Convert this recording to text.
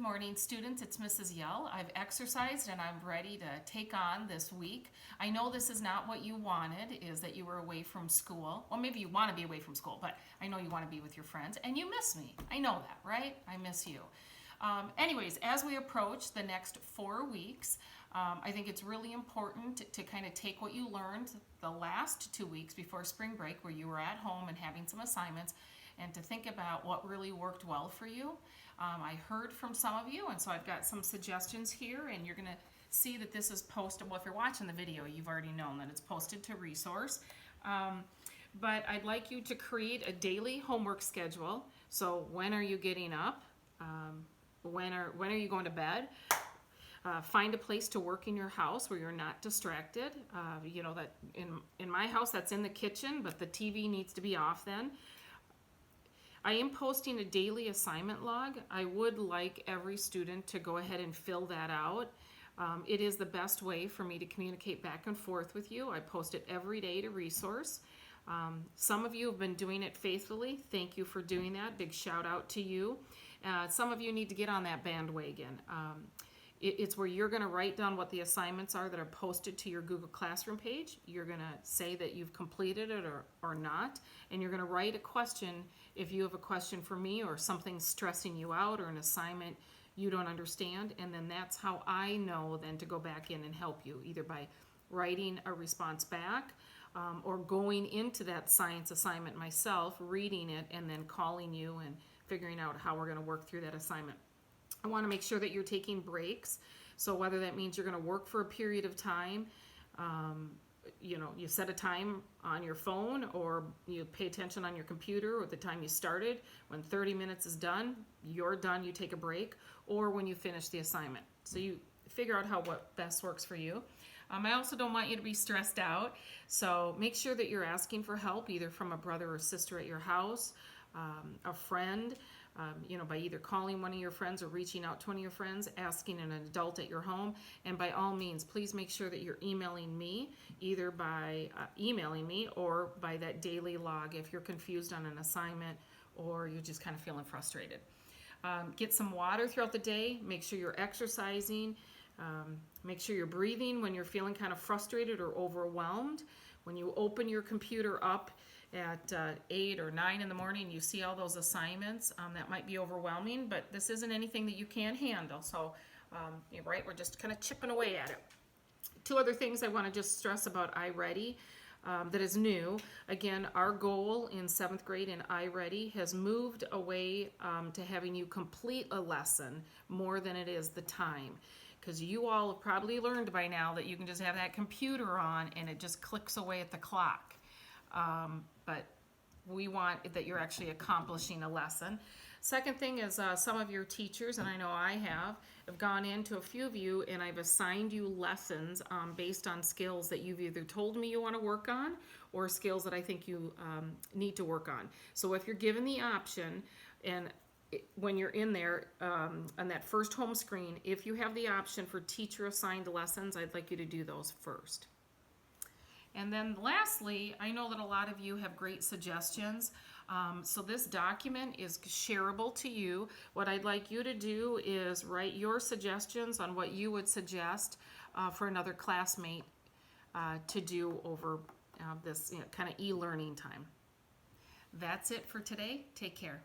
morning, students. It's Mrs. Yell. I've exercised and I'm ready to take on this week. I know this is not what you wanted, is that you were away from school. Well, maybe you want to be away from school, but I know you want to be with your friends and you miss me. I know that, right? I miss you. Anyways, as we approach the next 4 weeks, I think it's really important to kind of take what you learned the last 2 weeks before spring break, where you were at home and having some assignments, and to think about what really worked well for you. I heard from some of you, and so I've got some suggestions here, and you're going to see that this is posted. Well, if you're watching the video, you've already known that it's posted to resource. But I'd like you to create a daily homework schedule. So when are you getting up? When are you going to bed? Find a place to work in your house where you're not distracted. You know that in my house, that's in the kitchen, but the TV needs to be off then. I am posting a daily assignment log. I would like every student to go ahead and fill that out. It is the best way for me to communicate back and forth with you. I post it every day to resource. Some of you have been doing it faithfully. Thank you for doing that. Big shout out to you. Some of you need to get on that bandwagon. It's where you're going to write down what the assignments are that are posted to your Google Classroom page. You're going to say that you've completed it or not, and you're going to write a question if you have a question for me or something's stressing you out or an assignment you don't understand, and then that's how I know then to go back in and help you, either by writing a response back or going into that science assignment myself, reading it, and then calling you and figuring out how we're going to work through that assignment. I want to make sure that you're taking breaks. So whether that means you're going to work for a period of time, you set a time on your phone, or you pay attention on your computer at the time you started. When 30 minutes is done, you're done, you take a break, or when you finish the assignment. So you figure out what best works for you. I also don't want you to be stressed out. So make sure that you're asking for help, either from a brother or sister at your house, a friend, by either calling one of your friends or reaching out to one of your friends, asking an adult at your home. And by all means, please make sure that you're emailing me, either by emailing me or by that daily log if you're confused on an assignment or you're just kind of feeling frustrated. Get some water throughout the day. Make sure you're exercising. Make sure you're breathing when you're feeling kind of frustrated or overwhelmed. When you open your computer up at 8 or 9 in the morning, you see all those assignments. That might be overwhelming, but this isn't anything that you can't handle. So, we're just kind of chipping away at it. 2 other things I want to just stress about iReady that is new. Again, our goal in 7th grade in iReady has moved away to having you complete a lesson more than it is the time. Because you all have probably learned by now that you can just have that computer on and it just clicks away at the clock. But we want that you're actually accomplishing a lesson. Second thing is some of your teachers, and I know I have gone into a few of you, and I've assigned you lessons based on skills that you've either told me you want to work on or skills that I think you need to work on. So if you're given the option, and when you're in there on that first home screen, if you have the option for teacher assigned lessons, I'd like you to do those first. And then lastly, I know that a lot of you have great suggestions. So this document is shareable to you. What I'd like you to do is write your suggestions on what you would suggest for another classmate to do over this kind of e-learning time. That's it for today. Take care.